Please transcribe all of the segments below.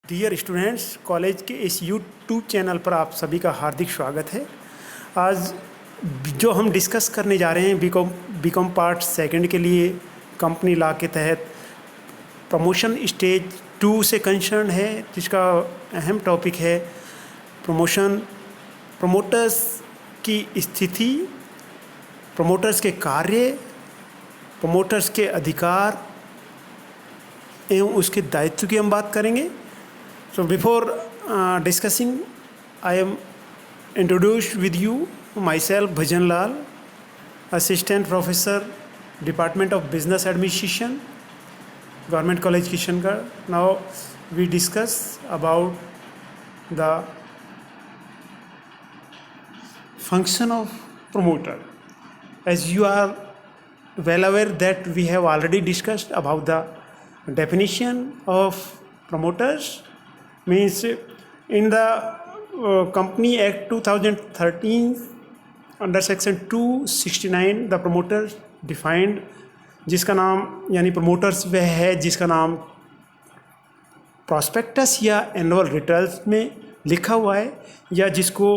Dear students, college के इस YouTube channel पर आप सभी का हार्दिक स्वागत है। आज जो हम डिस्कस करने जा रहे हैं बीकॉम पार्ट सेकंड के लिए कंपनी लॉ के तहत प्रमोशन स्टेज 2 से कंसर्न है, जिसका अहम टॉपिक है प्रमोटर्स की स्थिति, प्रमोटर्स के कार्य, प्रमोटर्स के अधिकार एवं उसके दायित्व की हम बात करेंगे। So before discussing, I am introduced with you myself Bhajan Lal, Assistant Professor, Department of Business Administration, Government College Kishangarh. Now we discuss about the function of promoter. As you are well aware that we have already discussed about the definition of promoters. Means in the Company Act 2013 under section 269 the promoters defined, जिसका नाम यानी promoters वह है जिसका नाम prospectus या annual returns में लिखा हुआ है, या जिसको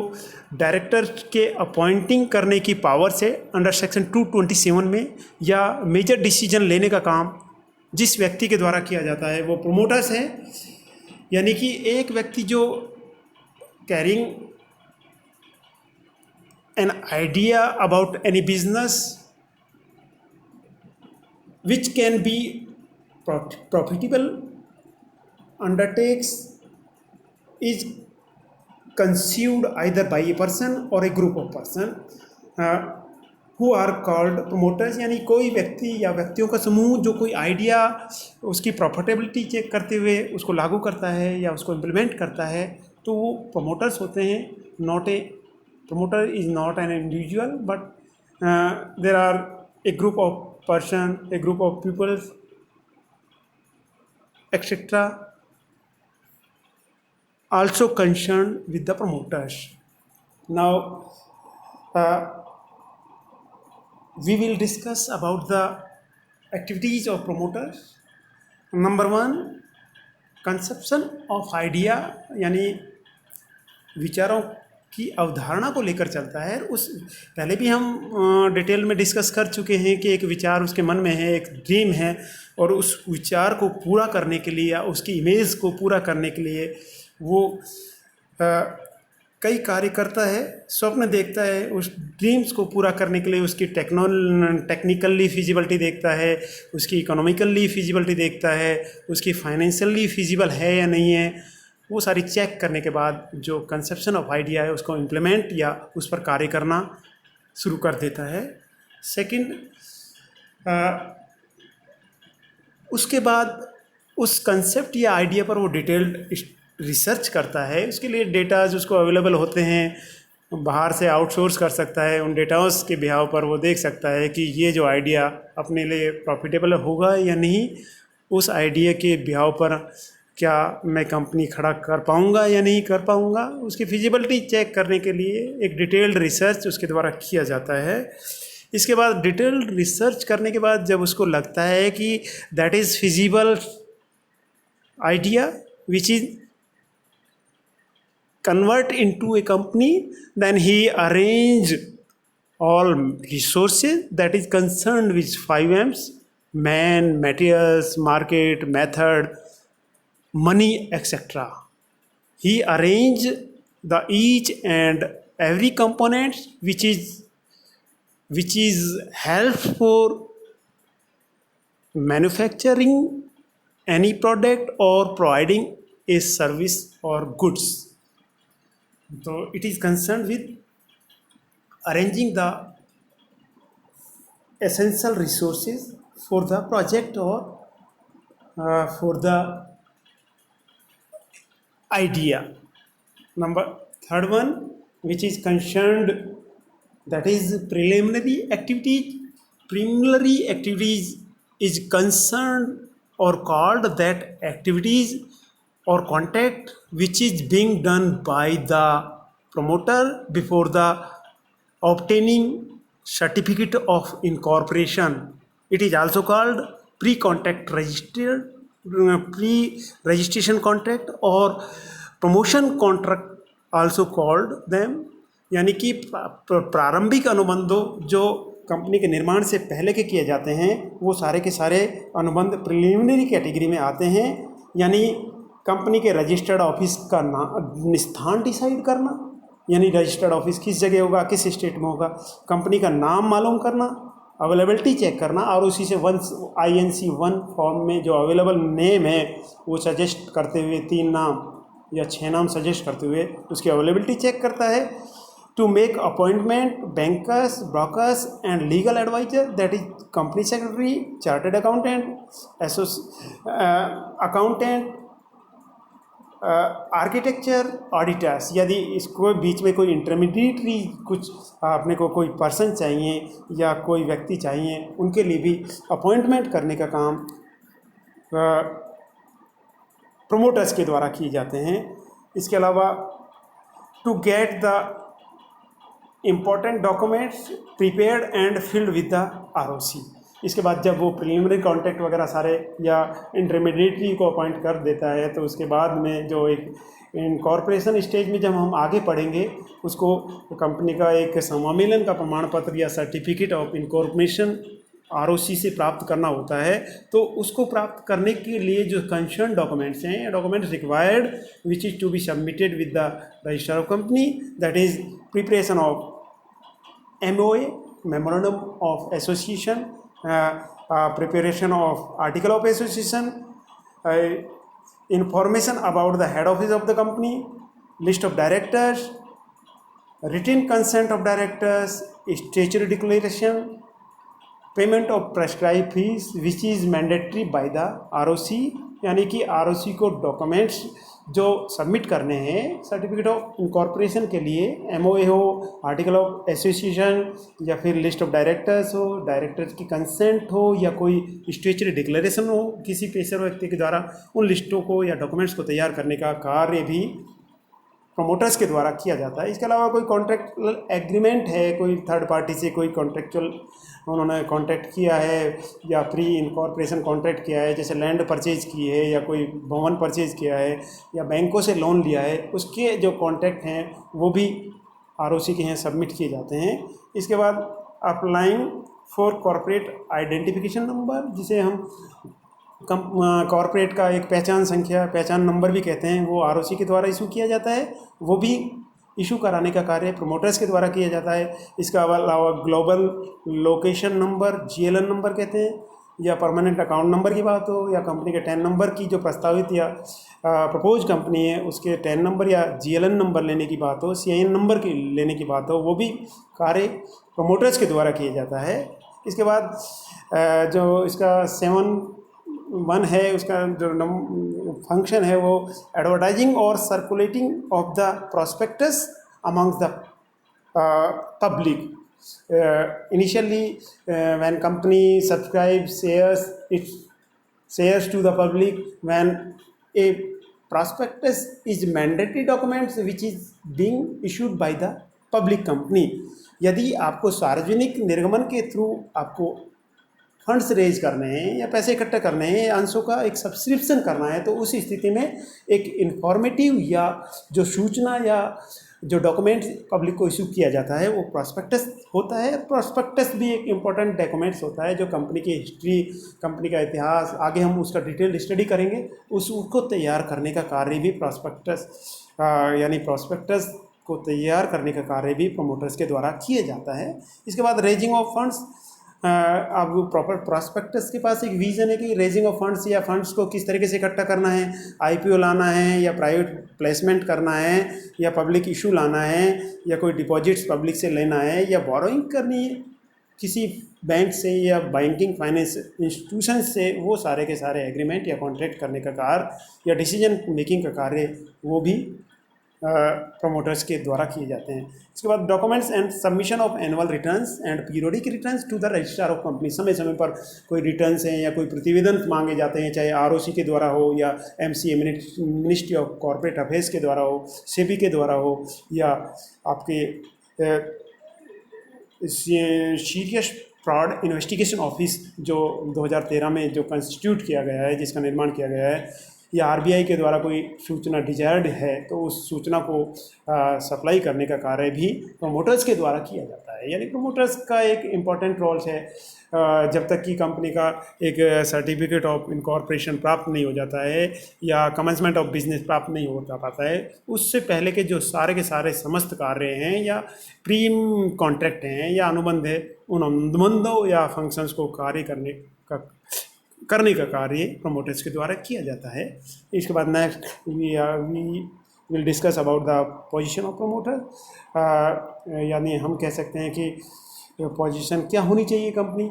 डायरेक्टर के अपॉइंटिंग करने की पावर से अंडर सेक्शन 227 में या मेजर डिसीजन लेने का काम जिस व्यक्ति के द्वारा किया जाता है वो प्रोमोटर्स है। यानी कि एक व्यक्ति जो carrying an idea about any business which can be profitable undertakes is conceived either by a person or a group of person who are called promoters। यानी कोई व्यक्ति या व्यक्तियों का समूह जो कोई आइडिया उसकी प्रॉफिटेबिलिटी चेक करते हुए उसको लागू करता है या उसको इम्प्लीमेंट करता है तो वो प्रमोटर्स होते हैं। Promoter is not an individual but there are a group of person, a group of peoples etcetera also concerned with the promoters. Now we will discuss about the activities of promoters. Number 1, conception of idea, यानी विचारों की अवधारणा को लेकर चलता है। उस पहले भी हम डिटेल में डिस्कस कर चुके हैं कि एक विचार उसके मन में है, एक ड्रीम है, और उस विचार को पूरा करने के लिए या उसकी इमेज को पूरा करने के लिए वो कई कार्य करता है, स्वप्न देखता है। उस ड्रीम्स को पूरा करने के लिए उसकी टेक्निकली फिजिबिलिटी देखता है, उसकी इकोनॉमिकली फिजिबिलिटी देखता है, उसकी फाइनेंशियली फिजिबल है या नहीं है। वो सारी चेक करने के बाद जो कंसेप्शन ऑफ आइडिया है उसको इम्प्लीमेंट या उस पर कार्य करना शुरू कर देता है। सेकंड, उसके बाद उस कंसेप्ट या आइडिया पर वो डिटेल्ड रिसर्च करता है। उसके लिए डेटाज उसको अवेलेबल होते हैं, बाहर से आउटसोर्स कर सकता है। उन डेटास के बिहाव पर वो देख सकता है कि ये जो आइडिया अपने लिए प्रॉफिटेबल होगा या नहीं, उस आइडिया के बिहाव पर क्या मैं कंपनी खड़ा कर पाऊँगा या नहीं कर पाऊँगा। उसकी फिजिबिलिटी चेक करने के लिए एक डिटेल्ड रिसर्च उसके द्वारा किया जाता है। इसके बाद डिटेल्ड रिसर्च करने के बाद जब उसको लगता है कि that is feasible idea which is convert into a company, then he arrange all resources that is concerned with 5 M's: man, materials, market, method, money, etc. He arrange the each and every component which is helpful for manufacturing any product or providing a service or goods. So it is concerned with arranging the essential resources for the project or for the idea. Third one, which is concerned, that is preliminary activities. Preliminary activities is concerned or called that activities or contact which is being done by the promoter before the obtaining certificate of incorporation. It is also called pre-contract register pre registration contract और promotion contract also called them, यानी कि प्रारंभिक अनुबंधों जो company के निर्माण से पहले के किए जाते हैं वो सारे के सारे अनुबंध प्रिलिमिनरी कैटेगरी में आते हैं। यानी कंपनी के रजिस्टर्ड ऑफिस का स्थान डिसाइड करना, यानी रजिस्टर्ड ऑफिस किस जगह होगा, किस स्टेट में होगा, कंपनी का नाम मालूम करना, अवेलेबिलिटी चेक करना और उसी से INC1 फॉर्म में जो अवेलेबल नेम है वो सजेस्ट करते हुए 3 नाम या 6 नाम सजेस्ट करते हुए उसकी अवेलेबिलिटी चेक करता है। To make appointment bankers, brokers and legal adviser, that is company secretary, chartered accountant, accountant, architecture, auditors. यदि इसको बीच में कोई इंटरमीडिएटरी कुछ अपने को कोई पर्सन चाहिए या कोई व्यक्ति चाहिए उनके लिए भी अपॉइंटमेंट करने का काम प्रोमोटर्स के द्वारा किए जाते हैं। इसके अलावा to get the important documents prepared and filed with the ROC। इसके बाद जब वो प्रीलिमिनरी कॉन्ट्रैक्ट वगैरह सारे या इंटरमीडिएटरी को अपॉइंट कर देता है तो उसके बाद में जो एक इनकॉर्पोरेशन स्टेज में जब हम आगे पढ़ेंगे उसको कंपनी का एक समामेलन का प्रमाण पत्र या सर्टिफिकेट ऑफ इनकॉर्पोरेशन ROC से प्राप्त करना होता है। तो उसको प्राप्त करने के लिए जो कंसर्न डॉक्यूमेंट्स हैं, documents required which is to be submitted with the register of company, that is preparation of MOA, memorandum of association, preparation of article of association, information about the head office of the company, list of directors, written consent of directors, statutory declaration, payment of prescribe fees which is mandatory by the ROC, यानी कि ROC को documents जो submit करने हैं certificate of incorporation के लिए, MOA हो, article of association या फिर लिस्ट ऑफ डायरेक्टर्स हो, डायरेक्टर्स की कंसेंट हो या कोई स्टेचुटरी डिक्लेरेशन हो किसी पेशेवर व्यक्ति के द्वारा, उन लिस्टों को या डॉक्यूमेंट्स को तैयार करने का कार्य भी प्रमोटर्स के द्वारा किया जाता है। इसके अलावा कोई कॉन्ट्रैक्चुअल एग्रीमेंट है, कोई थर्ड पार्टी से कोई कॉन्ट्रैक्चुअल उन्होंने कॉन्ट्रैक्ट किया है या प्री इनकॉर्पोरेशन कॉन्ट्रैक्ट किया है, जैसे लैंड परचेज की है या कोई भवन परचेज किया है या बैंकों से लोन लिया है, उसके जो कॉन्ट्रैक्ट हैं वो भी ROC के यहाँ सबमिट किए जाते हैं। इसके बाद applying for corporate identification number, जिसे हम कॉर्पोरेट का एक पहचान संख्या, पहचान नंबर भी कहते हैं, वो ROC के द्वारा इशू किया जाता है। वो भी इशू कराने का कार्य प्रमोटर्स के द्वारा किया जाता है। इसका अलावा global location number, GLN number कहते हैं, या परमानेंट अकाउंट नंबर की बात हो या कंपनी के 10 नंबर की जो प्रस्तावित या प्रपोज कंपनी है उसके 10 नंबर या GLN नंबर लेने की बात हो, CIN नंबर की लेने की बात हो, वो भी कार्य प्रमोटर्स के द्वारा किया जाता है। इसके बाद जो इसका 7(1) है, उसका जो फंक्शन है वो एडवर्टाइजिंग और circulating of the prospectus amongst the public. Initially, when company subscribes shares to the public, when a prospectus is mandatory documents which is being issued by the public company। यदि आपको सार्वजनिक निर्गमन के through आपको funds raise करने हैं या पैसे इकट्ठे करने हैं या अंशों का एक सब्सक्रिप्शन करना है, तो उस स्थिति में एक इन्फॉर्मेटिव या जो सूचना या जो डॉक्यूमेंट्स पब्लिक को इशू किया जाता है वो प्रॉस्पेक्टस होता है। प्रॉस्पेक्टस भी एक इम्पॉर्टेंट डॉक्यूमेंट्स होता है जो कंपनी की हिस्ट्री, कंपनी का इतिहास, आगे हम उसका डिटेल स्टडी करेंगे, उसको तैयार करने का कार्य भी प्रॉस्पेक्टस यानी प्रॉस्पेक्टस को तैयार करने का कार्य भी प्रमोटर्स के द्वारा किया जाता है। इसके बाद रेजिंग ऑफ फंड्स। अब प्रॉपर प्रॉस्पेक्टस के पास एक विजन है कि रेजिंग ऑफ फंड्स या फंड्स को किस तरीके से इकट्ठा करना है, IPO लाना है या प्राइवेट प्लेसमेंट करना है या पब्लिक इशू लाना है या कोई डिपॉजिट्स पब्लिक से लेना है या बोरोइंग करनी है किसी बैंक से या बैंकिंग फाइनेंस इंस्टीट्यूशन से, वो सारे के सारे एग्रीमेंट या कॉन्ट्रैक्ट करने का कार्य या डिसीजन मेकिंग का कार्य वो भी प्रमोटर्स के द्वारा किए जाते हैं। इसके बाद documents and submission of annual returns and periodic returns to the registrar of company. समय समय पर कोई रिटर्न्स हैं या कोई प्रतिवेदन मांगे जाते हैं, चाहे ROC के द्वारा हो या MCA ministry of corporate affairs के द्वारा हो, SEBI के द्वारा हो या आपके सीरियस फ्रॉड इन्वेस्टिगेशन ऑफिस जो 2013 में जो कंस्टिट्यूट किया गया है, जिसका निर्माण किया गया है, या आरबीआई के द्वारा कोई सूचना डिजायर्ड है तो उस सूचना को सप्लाई करने का कार्य भी प्रमोटर्स के द्वारा किया जाता है। यानी प्रमोटर्स का एक इम्पॉर्टेंट रोल है। जब तक कि कंपनी का एक सर्टिफिकेट ऑफ इनकॉर्पोरेशन प्राप्त नहीं हो जाता है या कमेंसमेंट ऑफ बिजनेस प्राप्त नहीं हो पाता है, उससे पहले के जो सारे के सारे समस्त कार्य हैं या प्रीम कॉन्ट्रैक्ट हैं या अनुबंध है, उन अनुबंधों या फंक्शंस को कार्य करने का कार्य प्रमोटर्स के द्वारा किया जाता है। इसके बाद next we will discuss about the position of promoter. यानी हम कह सकते हैं कि पोजीशन क्या होनी चाहिए कंपनी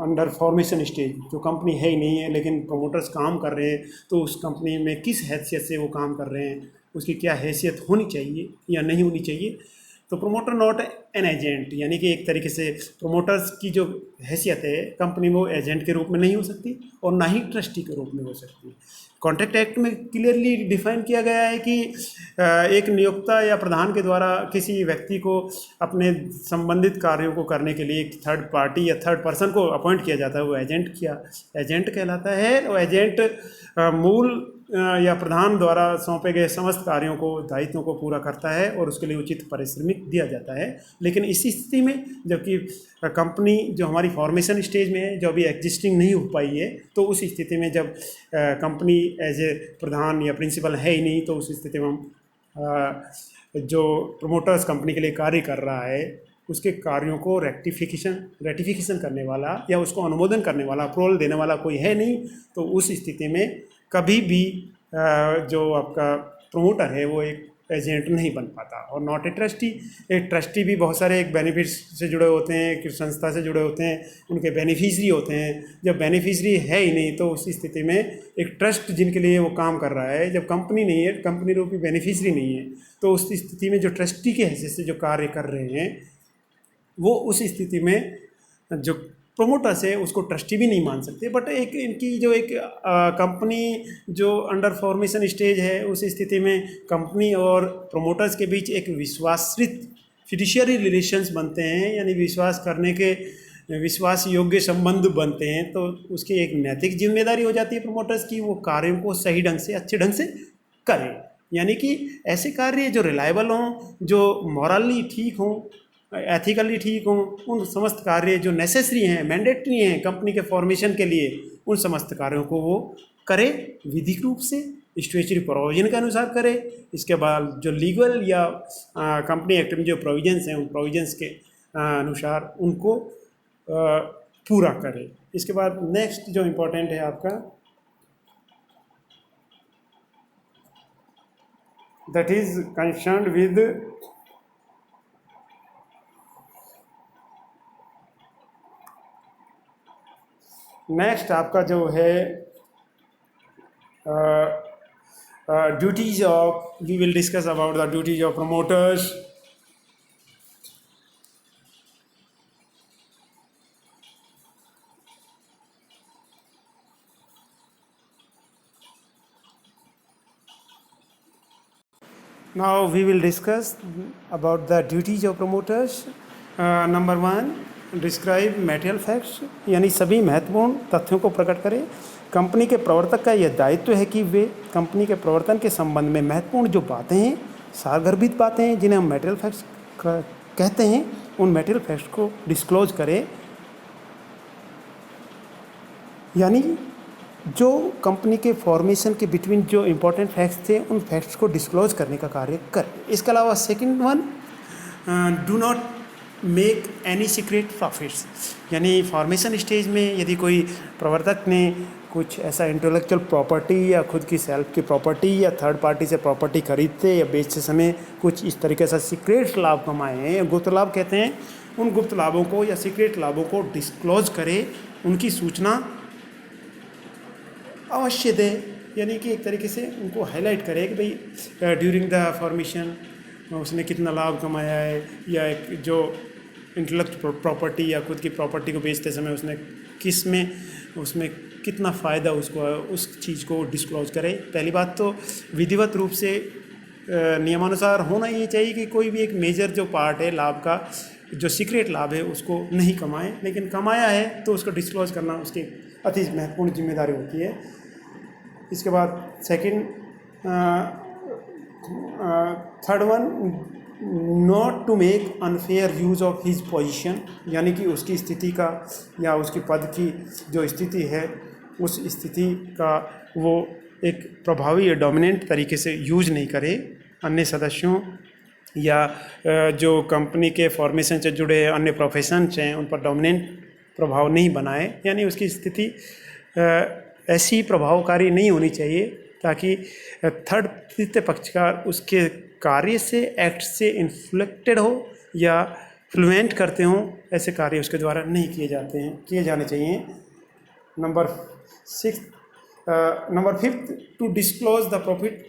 अंडर फॉर्मेशन स्टेज। जो कंपनी है ही नहीं है लेकिन प्रमोटर्स काम कर रहे हैं, तो उस कंपनी में किस हैसियत से वो काम कर रहे हैं, उसकी क्या हैसियत होनी चाहिए या नहीं होनी चाहिए। तो प्रमोटर नॉट एन एजेंट, यानी कि एक तरीके से प्रमोटर्स की जो हैसियत है कंपनी में, वो एजेंट के रूप में नहीं हो सकती और ना ही ट्रस्टी के रूप में हो सकती। कॉन्ट्रैक्ट एक्ट में क्लियरली डिफाइन किया गया है कि एक नियोक्ता या प्रधान के द्वारा किसी व्यक्ति को अपने संबंधित कार्यों को करने के लिए एक थर्ड पार्टी या थर्ड पर्सन को अपॉइंट किया जाता है, वो एजेंट कहलाता है। और एजेंट मूल या प्रधान द्वारा सौंपे गए समस्त कार्यों को, दायित्वों को पूरा करता है और उसके लिए उचित पारिश्रमिक दिया जाता है। लेकिन इसी स्थिति में जबकि कंपनी जो हमारी फॉर्मेशन स्टेज में है, जो अभी एग्जिस्टिंग नहीं हो पाई है, तो उस स्थिति में जब कंपनी एज ए प्रधान या प्रिंसिपल है ही नहीं, तो उस स्थिति में हम जो प्रमोटर्स कंपनी के लिए कार्य कर रहा है उसके कार्यों को रेटिफिकेशन करने वाला या उसको अनुमोदन करने वाला, अप्रूवल देने वाला कोई है नहीं। तो उस स्थिति में कभी भी जो आपका प्रमोटर है वो एक एजेंट नहीं बन पाता। और नॉट ए ट्रस्टी, एक ट्रस्टी भी बहुत सारे एक बेनिफिट्स से जुड़े होते हैं, एक संस्था से जुड़े होते हैं, उनके बेनिफिशरी होते हैं। जब बेनिफिशरी है ही नहीं तो उस स्थिति में एक ट्रस्ट जिनके लिए वो काम कर रहा है, जब कंपनी नहीं है, कंपनी रूपी बेनिफिशरी नहीं है, तो उस स्थिति में जो ट्रस्टी के हैसियत से जो कार्य कर रहे हैं वो उस स्थिति में जो प्रमोटर्स है उसको ट्रस्टी भी नहीं मान सकते। बट एक इनकी जो एक कंपनी जो अंडर फॉर्मेशन स्टेज है, उस स्थिति में कंपनी और प्रमोटर्स के बीच एक विश्वासित फिड्यूशियरी रिलेशंस बनते हैं, यानी विश्वास योग्य संबंध बनते हैं। तो उसकी एक नैतिक जिम्मेदारी हो जाती है प्रमोटर्स की, वो कार्यों को सही ढंग से, अच्छे ढंग से करें। यानी कि ऐसे कार्य जो रिलायबल हों, जो मॉरली ठीक हों, एथिकली ठीक हों, उन समस्त कार्य जो नेसेसरी हैं, मैंडेटरी हैं कंपनी के फॉर्मेशन के लिए, उन समस्त कार्यों को वो करे विधिक रूप से, स्टैट्यूटरी प्रोविजन के अनुसार करे। इसके बाद जो लीगल या कंपनी एक्ट में जो प्रोविजंस हैं, उन प्रोविजंस के अनुसार उनको पूरा करे। इसके बाद नेक्स्ट जो इम्पोर्टेंट है आपका, that is concerned with next आपका जो है duties of, we will discuss about the duties of promoters. Now we will discuss about the duties of promoters. Number 1, describe material facts, यानी सभी महत्वपूर्ण तथ्यों को प्रकट करें। कंपनी के प्रवर्तक का यह दायित्व है कि वे कंपनी के प्रवर्तन के संबंध में महत्वपूर्ण जो बातें हैं, सारगर्भित बातें हैं, जिन्हें हम मटेरियल फैक्ट्स कहते हैं, उन मटेरियल फैक्ट्स को डिस्क्लोज करें। यानी जो कंपनी के फॉर्मेशन के बिटवीन जो इम्पोर्टेंट फैक्ट्स थे, उन फैक्ट्स को डिस्क्लोज करने का कार्य करें। इसके अलावा second one, do not make any secret profits, यानी फॉर्मेशन स्टेज में यदि कोई प्रवर्तक ने कुछ ऐसा इंटेलेक्चुअल प्रॉपर्टी या खुद की सेल्फ की प्रॉपर्टी या थर्ड पार्टी से प्रॉपर्टी खरीदते या बेचते समय कुछ इस तरीके से सीक्रेट लाभ कमाए हैं, या गुप्त लाभ कहते हैं, उन गुप्त लाभों को या सीक्रेट लाभों को डिस्क्लोज करे, उनकी सूचना अवश्य दे। यानी कि एक तरीके से उनको हाईलाइट करे कि भाई ड्यूरिंग द फॉर्मेशन उसने कितना लाभ कमाया है, या एक जो इंटेलेक्चुअल प्रॉपर्टी या खुद की प्रॉपर्टी को बेचते समय उसमें कितना फ़ायदा उसको है, उस चीज़ को डिस्क्लोज करे। पहली बात तो विधिवत रूप से नियमानुसार होना ये चाहिए कि कोई भी एक मेजर जो पार्ट है लाभ का, जो सीक्रेट लाभ है उसको नहीं कमाएं, लेकिन कमाया है तो उसको डिस्क्लोज करना उसकी अति महत्वपूर्ण जिम्मेदारी होती है। इसके बाद second third one, not to make unfair use of his position, यानी कि उसकी स्थिति का या उसकी पद की जो स्थिति है उस स्थिति का वो एक प्रभावी या डोमिनेंट तरीके से यूज नहीं करे, अन्य सदस्यों या जो कंपनी के फॉर्मेशन से जुड़े अन्य प्रोफेशंस हैं उन पर डोमिनेंट प्रभाव नहीं बनाए, यानी उसकी स्थिति ऐसी प्रभावकारी नहीं होनी चाहिए ताकि थर्ड तृतीय पक्षकार उसके कार्य से एक्ट से इन्फ्लेक्टेड हो या फ्लुएंट करते हों, ऐसे कार्य उसके द्वारा नहीं किए जाने चाहिए। Number 5, to disclose the profit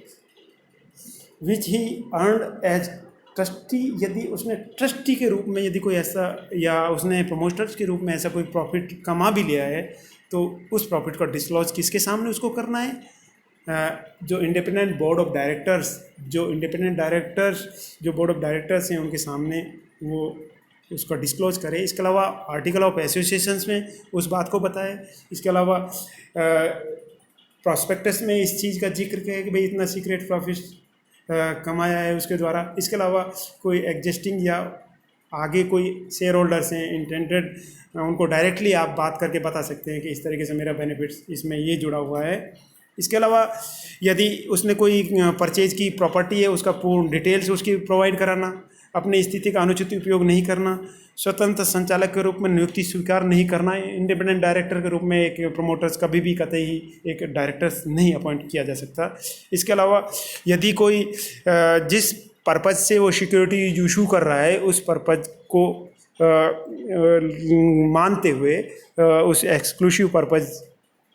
which he earned as trustee, यदि उसने ट्रस्टी के रूप में यदि कोई ऐसा या उसने प्रमोटर्स के रूप में ऐसा कोई प्रॉफिट कमा भी लिया है तो उस प्रॉफिट को डिस्क्लोज किसके सामने उसको करना है? जो इंडिपेंडेंट बोर्ड ऑफ डायरेक्टर्स जो बोर्ड ऑफ डायरेक्टर्स हैं उनके सामने वो उसको डिस्क्लोज करे। इसके अलावा आर्टिकल ऑफ एसोसिएशंस में उस बात को बताए। इसके अलावा प्रॉस्पेक्टस में इस चीज़ का जिक्र किया कि भाई इतना सीक्रेट प्रॉफिट कमाया है उसके द्वारा। इसके अलावा कोई एग्जिस्टिंग या आगे कोई शेयर होल्डर्स हैं इंटेंडेड, उनको डायरेक्टली आप बात करके बता सकते हैं कि इस तरीके से मेरा बेनिफिट्स इसमें ये जुड़ा हुआ है। इसके अलावा यदि उसने कोई परचेज की प्रॉपर्टी है उसका पूर्ण डिटेल्स उसकी प्रोवाइड कराना, अपनी स्थिति का अनुचित उपयोग नहीं करना, स्वतंत्र संचालक के रूप में नियुक्ति स्वीकार नहीं करना, इंडिपेंडेंट डायरेक्टर के रूप में एक प्रमोटर्स कभी भी कतई ही एक डायरेक्टर्स नहीं अपॉइंट किया जा सकता। इसके अलावा यदि कोई जिस पर्पज़ से वो सिक्योरिटी इशू कर रहा है उस पर्पज़ को मानते हुए उस एक्सक्लूसिव पर्पज़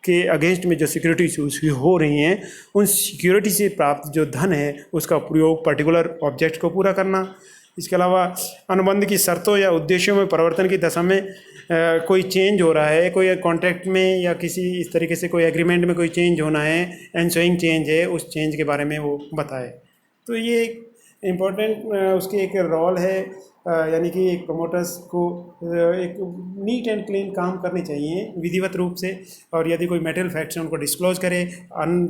के अगेंस्ट में जो सिक्योरिटी इशूज हो रही हैं उन सिक्योरिटी से प्राप्त जो धन है उसका प्रयोग पर्टिकुलर ऑब्जेक्ट को पूरा करना। इसके अलावा अनुबंध की शर्तों या उद्देश्यों में परिवर्तन की दशा में कोई चेंज हो रहा है, कोई कॉन्ट्रैक्ट में या किसी इस तरीके से कोई एग्रीमेंट में कोई चेंज होना है, एनसोइंग चेंज है, उस चेंज के बारे में वो बताए। तो ये एक इम्पोर्टेंट उसकी एक रोल है, यानी कि एक प्रमोटर्स को एक नीट एंड क्लीन काम करने चाहिए विधिवत रूप से, और यदि कोई मेटल फैक्ट्स है उनको डिस्क्लोज करे,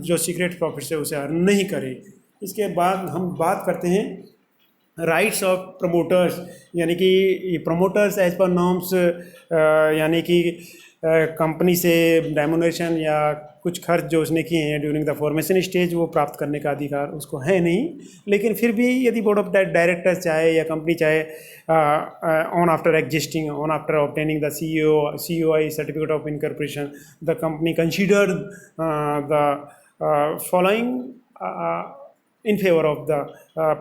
जो सीक्रेट प्रॉफिट है उसे अर्न नहीं करे। इसके बाद हम बात करते हैं राइट्स ऑफ प्रमोटर्स, यानी कि प्रमोटर्स एज पर नॉर्म्स, यानी कि कंपनी से रेम्युनरेशन या कुछ खर्च जो उसने किए हैं ड्यूरिंग द फॉर्मेशन स्टेज वो प्राप्त करने का अधिकार उसको है नहीं। लेकिन फिर भी यदि बोर्ड ऑफ डायरेक्टर्स चाहे या कंपनी चाहे on after obtaining the COI certificate of incorporation, the company consider the following in favor of the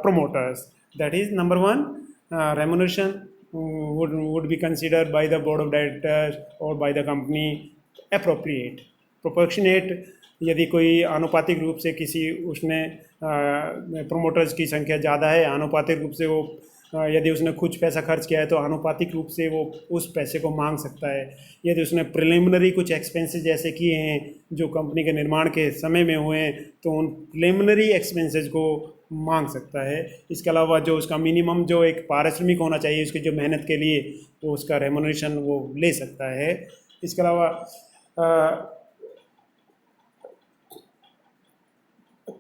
promoters. That is, number 1, remuneration would be considered by the board of directors or by the company appropriate, proportionate। यदि कोई आनुपातिक रूप से किसी उसने promoters की संख्या ज़्यादा है, आनुपातिक रूप से वो यदि उसने कुछ पैसा खर्च किया है तो आनुपातिक रूप से वो उस पैसे को मांग सकता है। यदि उसने प्रिलिमिनरी कुछ एक्सपेंसेस जैसे किए हैं जो कंपनी के निर्माण के समय में हुए हैं तो उन प्रिलिमिनरी एक्सपेंसेस को मांग सकता है। इसके अलावा जो उसका मिनिमम जो एक पारिश्रमिक होना चाहिए उसकी जो मेहनत के लिए वो उसका रेम्युनरेशन वो ले सकता है। इसके अलावा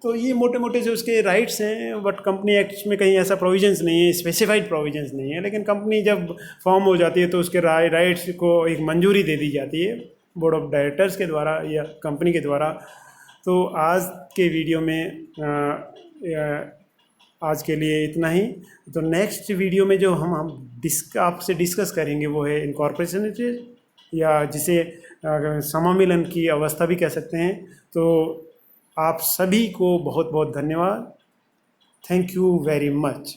तो ये मोटे मोटे जो उसके राइट्स हैं, बट कंपनी एक्ट में कहीं ऐसा प्रोविजंस नहीं है, स्पेसिफाइड प्रोविजंस नहीं है। लेकिन कंपनी जब फॉर्म हो जाती है तो उसके राइट्स को एक मंजूरी दे दी जाती है बोर्ड ऑफ डायरेक्टर्स के द्वारा या कंपनी के द्वारा। तो आज के वीडियो में आज के लिए इतना ही। तो नेक्स्ट वीडियो में जो हम आपसे डिस्कस करेंगे वो है इनकॉर्पोरेशन या जिसे समामिलन की अवस्था भी कह सकते हैं। तो आप सभी को बहुत बहुत धन्यवाद। Thank you very much.